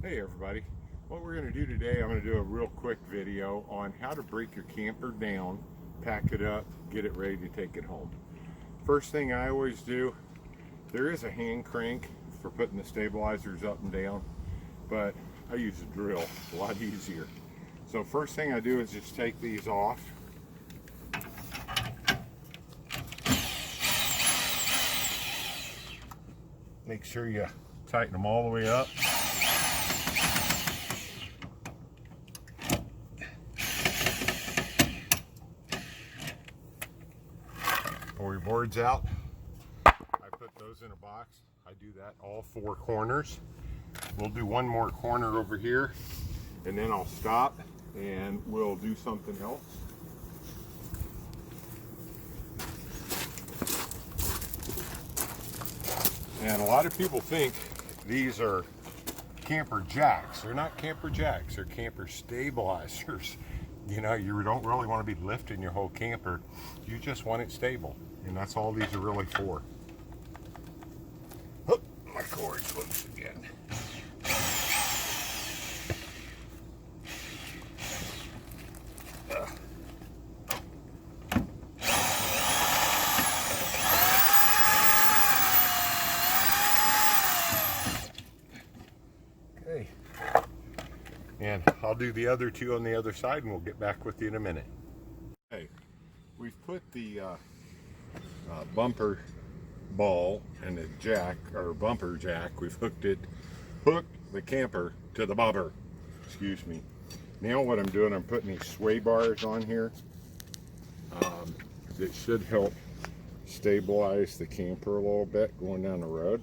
Hey everybody, what we're going to do today, I'm going to do a real quick video on how to break your camper down, pack it up, get it ready to take it home. First thing I always do, there is a hand crank for putting the stabilizers up and down, but I use a drill, a lot easier. So first thing I do is just take these off. Make sure you tighten them all the way up. Pull your boards out. I put those in a box. I do that all four corners. We'll do one more corner over here and then I'll stop and we'll do something else. And a lot of people think these are camper jacks. They're not camper jacks, they're camper stabilizers. You know, you don't really want to be lifting your whole camper. You just want it stable. And that's all these are really for. Oh, my cord's loose again. Okay. And I'll do the other two on the other side and we'll get back with you in a minute. Okay, we've put the bumper ball and the jack, or bumper jack, we've hooked the camper to the bumper, excuse me. Now what I'm doing, I'm putting these sway bars on here that should help stabilize the camper a little bit going down the road.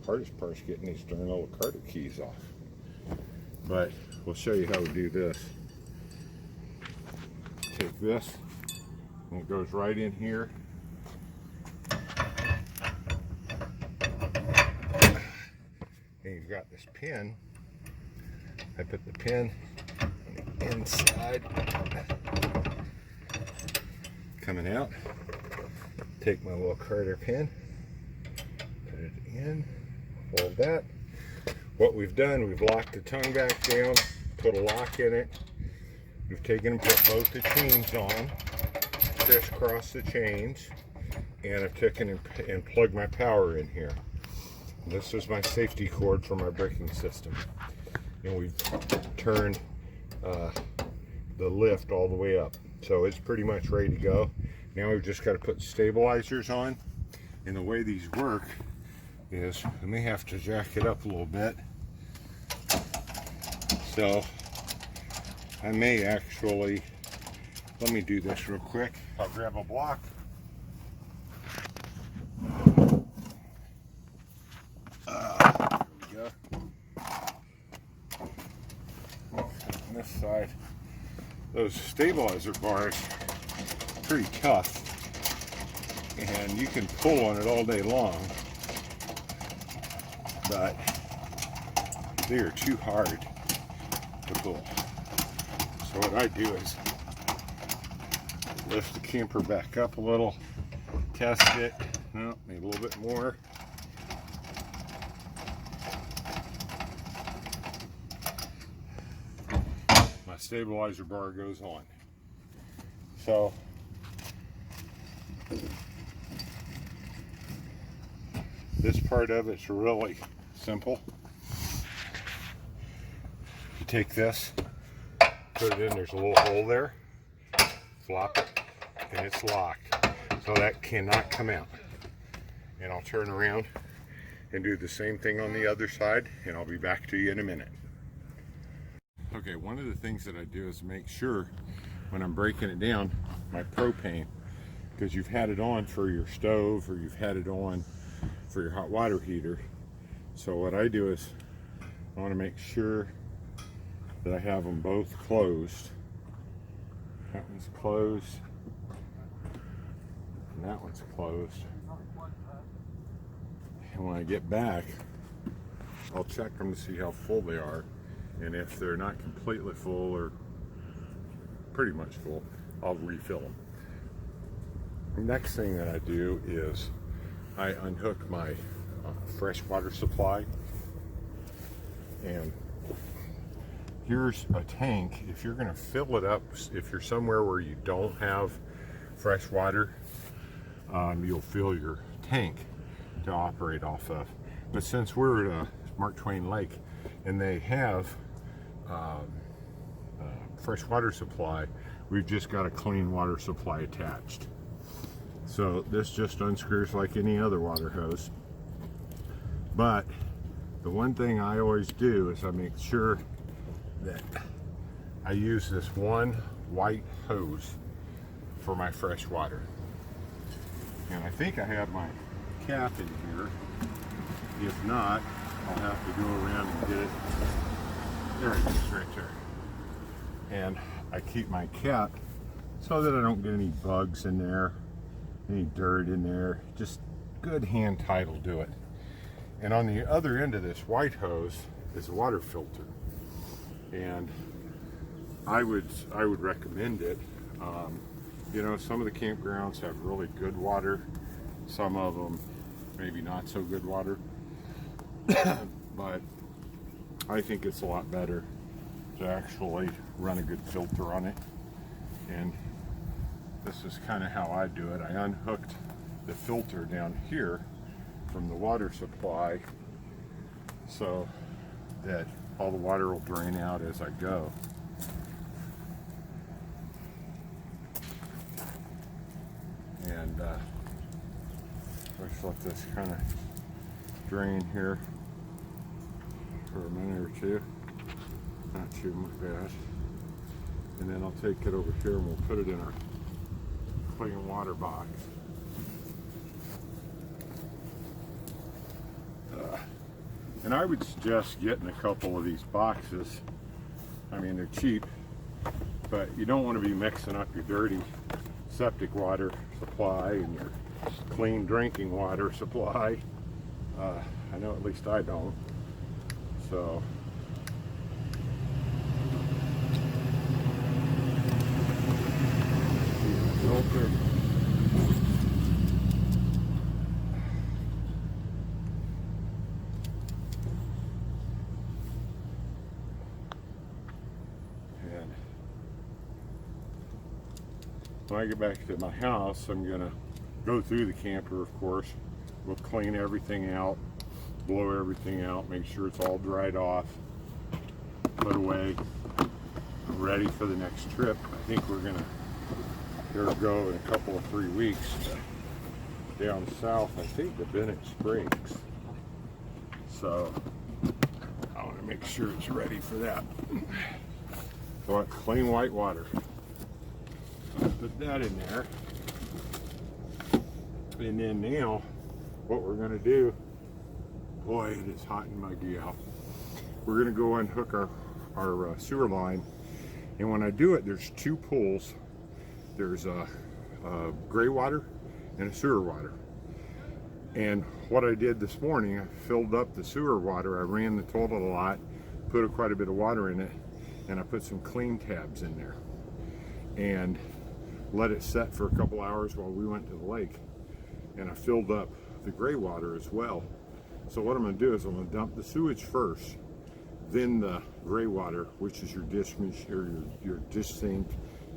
Hardest part's getting these darn little Carter keys off. But we'll show you how we do this. Take this, and it goes right in here. And you've got this pin. I put the pin on the inside. Coming out. Take my little Carter pin, put it in, hold that. What we've done, we've locked the tongue back down, put a lock in it. We've taken and put both the chains on, crisscross the chains, and I've taken and plugged my power in here. This is my safety cord for my braking system. And we've turned the lift all the way up. So it's pretty much ready to go. Now we've just got to put stabilizers on. And the way these work is I may have to jack it up a little bit. So I may actually, let me do this real quick. I'll grab a block. There we go. On this side, those stabilizer bars are pretty tough. And you can pull on it all day long. But they are too hard to pull. So what I do is lift the camper back up a little, test it, no, maybe a little bit more. My stabilizer bar goes on. So this part of it's really simple. You take this, put it in, there's a little hole there, flop it, and it's locked. So that cannot come out. And I'll turn around and do the same thing on the other side, and I'll be back to you in a minute. Okay, one of the things that I do is make sure when I'm breaking it down, my propane, because you've had it on for your stove or you've had it on for your hot water heater. So what I do is I want to make sure that I have them both closed. That one's closed and that one's closed. And when I get back, I'll check them to see how full they are, and if they're not completely full or pretty much full, I'll refill them. Next thing that I do is I unhook my fresh water supply, And here's a tank. If you're going to fill it up, if you're somewhere where you don't have fresh water, you'll fill your tank to operate off of. But since we're at Mark Twain Lake and they have fresh water supply, we've just got a clean water supply attached. So this just unscrews like any other water hose. But the one thing I always do is I make sure that I use this one white hose for my fresh water. And I think I have my cap in here. If not, I'll have to go around and get it. There it is, right there. And I keep my cap so that I don't get any bugs in there, any dirt in there. Just good hand tight will do it. And on the other end of this white hose is a water filter. And I would recommend it. You know, some of the campgrounds have really good water. Some of them maybe not so good water. But I think it's a lot better to actually run a good filter on it. And this is kind of how I do it. I unhooked the filter down here from the water supply so that all the water will drain out as I go. And let's let this kind of drain here for a minute or two. Not too bad. And then I'll take it over here and we'll put it in our clean water box. And I would suggest getting a couple of these boxes. I mean, they're cheap, but you don't want to be mixing up your dirty septic water supply and your clean drinking water supply. I know at least I don't. So filter. And when I get back to my house, I'm gonna go through the camper, of course. We'll clean everything out, blow everything out, make sure it's all dried off, put away, ready for the next trip. I think we're gonna go in a couple of 3 weeks down south, I think to Bennett Springs. So I want to make sure it's ready for that. So I want clean white water. Put that in there. And then now what we're going to do, boy, it is hot and muggy out. We're going to go unhook our sewer line. And when I do it, there's two pools. There's a gray water and a sewer water. And what I did this morning, I filled up the sewer water. I ran the toilet a lot, put quite a bit of water in it, and I put some clean tabs in there. And let it set for a couple hours while we went to the lake. And I filled up the gray water as well. So what I'm going to do is I'm going to dump the sewage first, then the gray water, which is your dish or your dish sink,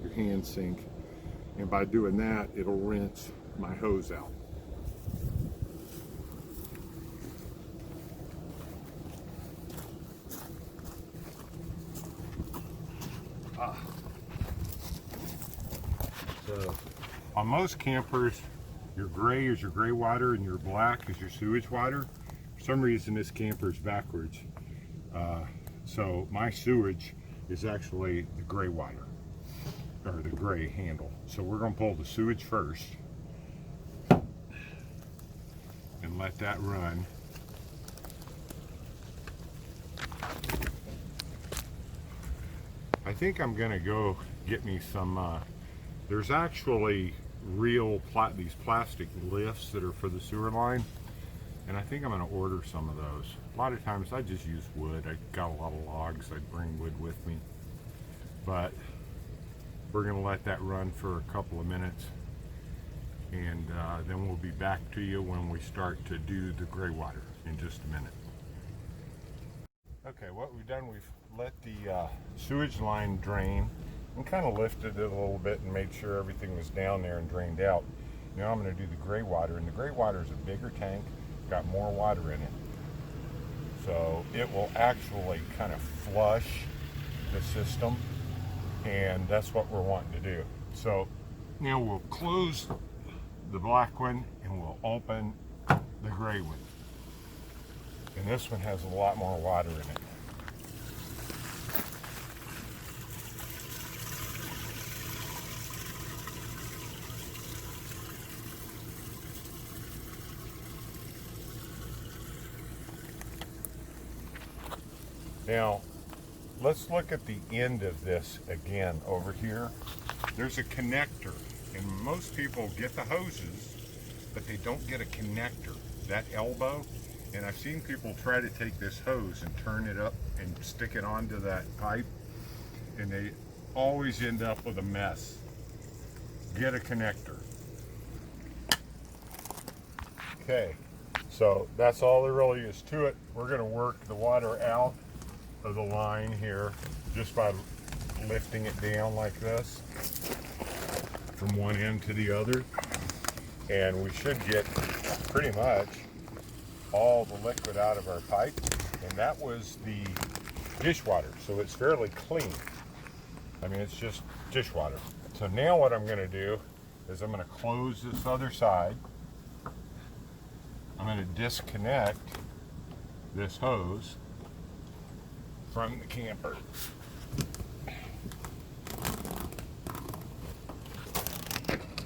your hand sink. And by doing that, it'll rinse my hose out. So on most campers, your gray is your gray water and your black is your sewage water. For some reason, this camper is backwards. So my sewage is actually the gray water, or the gray handle. So we're going to pull the sewage first and let that run. I think I'm going to go get me some, there's actually these plastic lifts that are for the sewer line, and I think I'm going to order some of those. A lot of times I just use wood. I got a lot of logs. I bring wood with me, but we're going to let that run for a couple of minutes, and then we'll be back to you when we start to do the gray water in just a minute. Okay, what we've done, we've let the sewage line drain and kind of lifted it a little bit and made sure everything was down there and drained out. Now I'm going to do the gray water, and the gray water is a bigger tank, got more water in it. So it will actually kind of flush the system, and that's what we're wanting to do. So now we'll close the black one and we'll open the gray one. And this one has a lot more water in it. Now, let's look at the end of this again over here. There's a connector, and most people get the hoses, but they don't get a connector, that elbow. And I've seen people try to take this hose and turn it up and stick it onto that pipe, and they always end up with a mess. Get a connector. Okay, so that's all there really is to it. We're going to work the water out of the line here just by lifting it down like this from one end to the other, and we should get pretty much all the liquid out of our pipe. And that was the dishwater, so it's fairly clean. I mean, it's just dishwater. So now what I'm going to do is I'm going to close this other side. I'm going to disconnect this hose from the camper.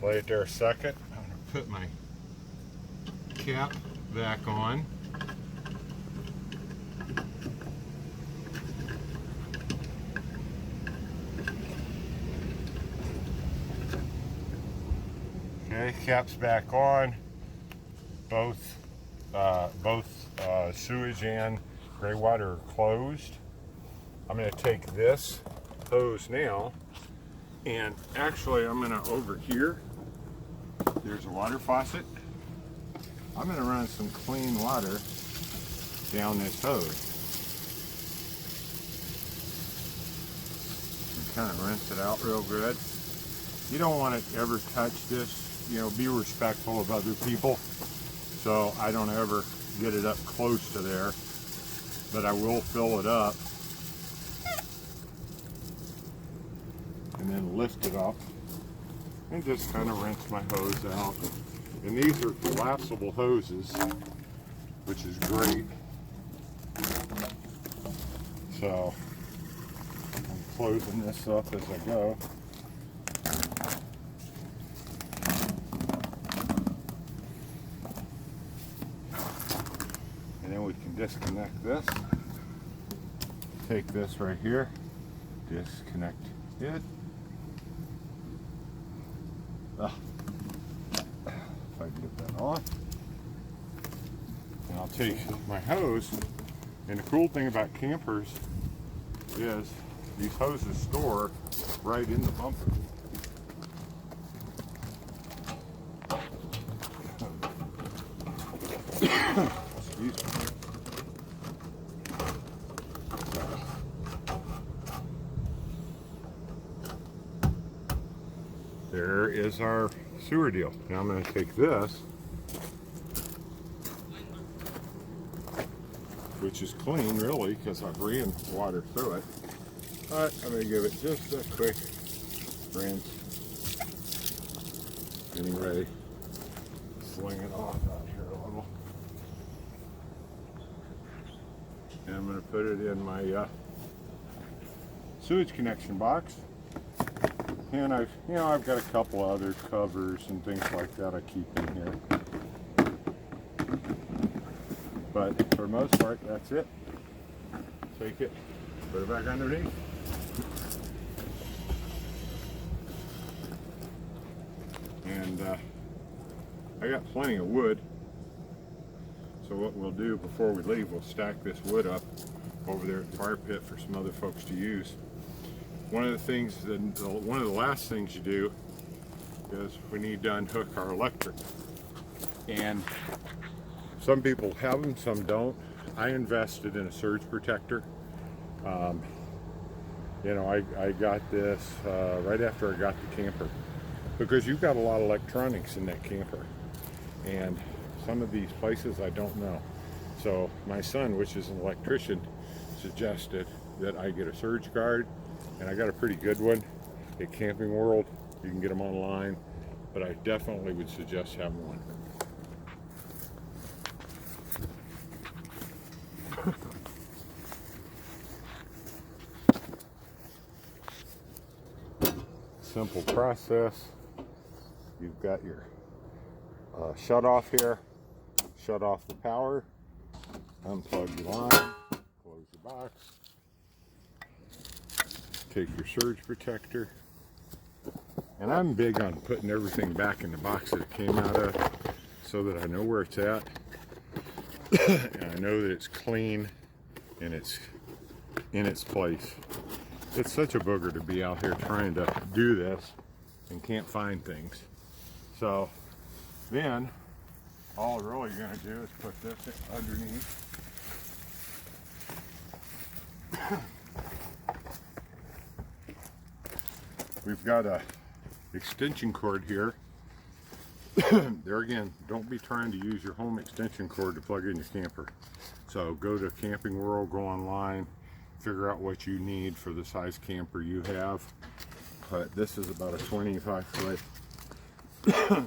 Lay it there a second. I'm going to put my cap back on. Okay, cap's back on. Both sewage and gray water are closed. I'm going to take this hose now, and actually I'm going to, over here, there's a water faucet. I'm going to run some clean water down this hose. And kind of rinse it out real good. You don't want to ever touch this, you know, be respectful of other people. So I don't ever get it up close to there, but I will fill it up and then lift it up and just kind of rinse my hose out. And these are collapsible hoses, which is great. So I'm closing this up as I go. And then we can disconnect this. Take this right here, disconnect it. If I can get that off. And I'll take my hose. And the cool thing about campers is these hoses store right in the bumper. Excuse me. There is our sewer deal. Now I'm going to take this, which is clean really because I've ran water through it, but I'm going to give it just a quick rinse. Anyway, sling it off out here a little. And I'm going to put it in my sewage connection box. And I've got a couple other covers and things like that I keep in here. But for the most part, that's it. Take it, put it back underneath. And I got plenty of wood. So what we'll do before we leave, we'll stack this wood up over there at the fire pit for some other folks to use. One of the last things you do is we need to unhook our electric. And some people have them, some don't. I invested in a surge protector. You know, I got this right after I got the camper, because you've got a lot of electronics in that camper, and some of these places I don't know. So my son, which is an electrician, suggested that I get a surge guard, and I got a pretty good one at Camping World. You can get them online, but I definitely would suggest having one. Simple process. You've got your shut off here, shut off the power, unplug your line, close the box, take your surge protector, and I'm big on putting everything back in the box that it came out of so that I know where it's at and I know that it's clean and it's in its place. It's such a booger to be out here trying to do this and can't find things. So then all we're really going to do is put this underneath. We've got a extension cord here. There again, don't be trying to use your home extension cord to plug in your camper. So go to Camping World, go online, figure out what you need for the size camper you have. But this is about a 25-foot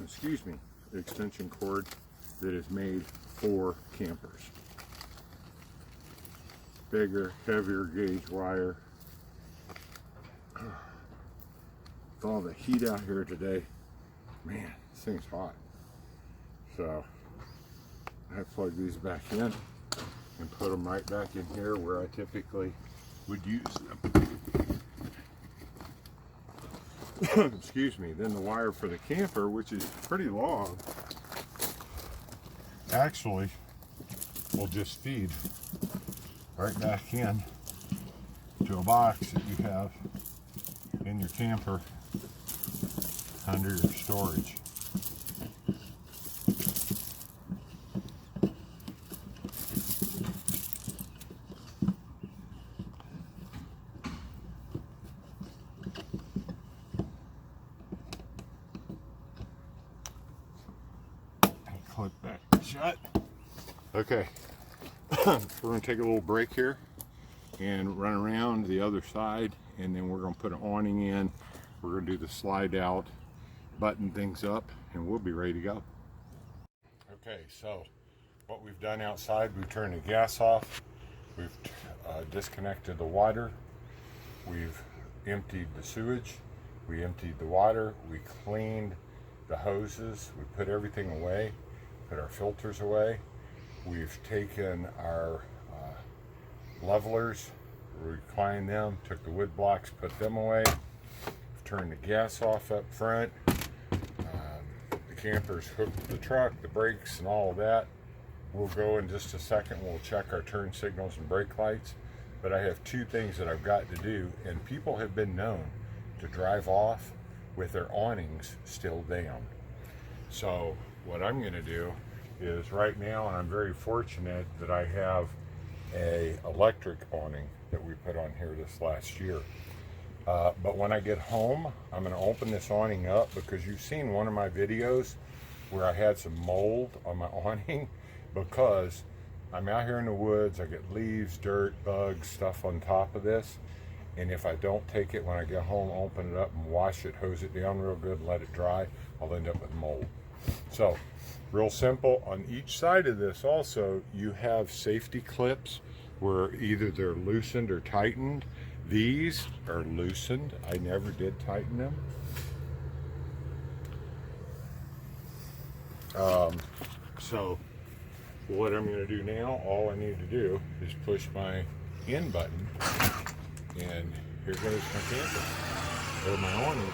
excuse me, extension cord that is made for campers. Bigger, heavier gauge wire. With all the heat out here today, man, this thing's hot. So I plug these back in and put them right back in here where I typically would use them. Excuse me. Then the wire for the camper, which is pretty long, actually will just feed right back in to a box that you have in your camper under your storage. Clip back shut. Okay, we're going to take a little break here and run around the other side, and then we're going to put an awning in. We're going to do the slide out, button things up, and we'll be ready to go. Okay, so what we've done outside, we've turned the gas off, we've disconnected the water, we've emptied the sewage, we emptied the water, we cleaned the hoses, we put everything away, put our filters away. We've taken our levelers, reclined them, took the wood blocks, put them away. We've turned the gas off up front. The camper's hooked to the truck, the brakes and all of that. We'll go in just a second, we'll check our turn signals and brake lights. But I have two things that I've got to do, and people have been known to drive off with their awnings still down. So what I'm going to do is right now, and I'm very fortunate that I have a electric awning that we put on here this last year. But when I get home, I'm going to open this awning up, because you've seen one of my videos where I had some mold on my awning, because I'm out here in the woods, I get leaves, dirt, bugs, stuff on top of this. And if I don't take it when I get home, open it up and wash it, hose it down real good, let it dry, I'll end up with mold. So, real simple. On each side of this also, you have safety clips where either they're loosened or tightened. These are loosened. I never did tighten them. So what I'm going to do now, all I need to do is push my in button, and here goes my camper, or my awning.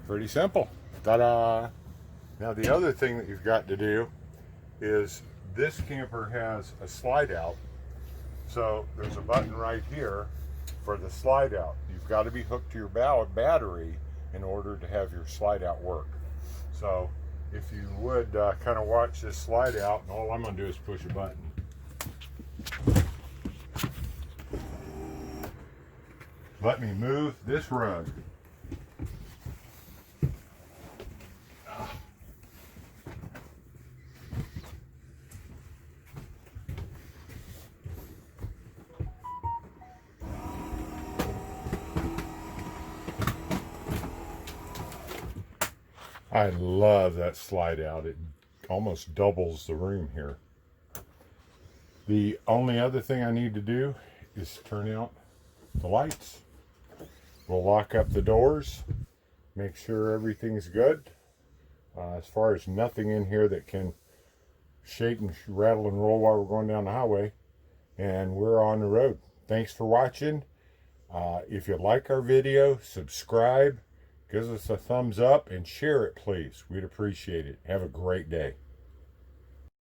Pretty simple. Ta-da! Now the other thing that you've got to do is this camper has a slide out. So there's a button right here for the slide out. You've got to be hooked to your battery in order to have your slide out work. So if you would kind of watch this slide out, and all I'm going to do is push a button. Let me move this rug. I love that slide out. It almost doubles the room here. The only other thing I need to do is turn out the lights. We'll lock up the doors, make sure everything's good. As far as nothing in here that can shake and rattle and roll while we're going down the highway. And we're on the road. Thanks for watching. If you like our video, subscribe, give us a thumbs up, and share it, please. We'd appreciate it. Have a great day.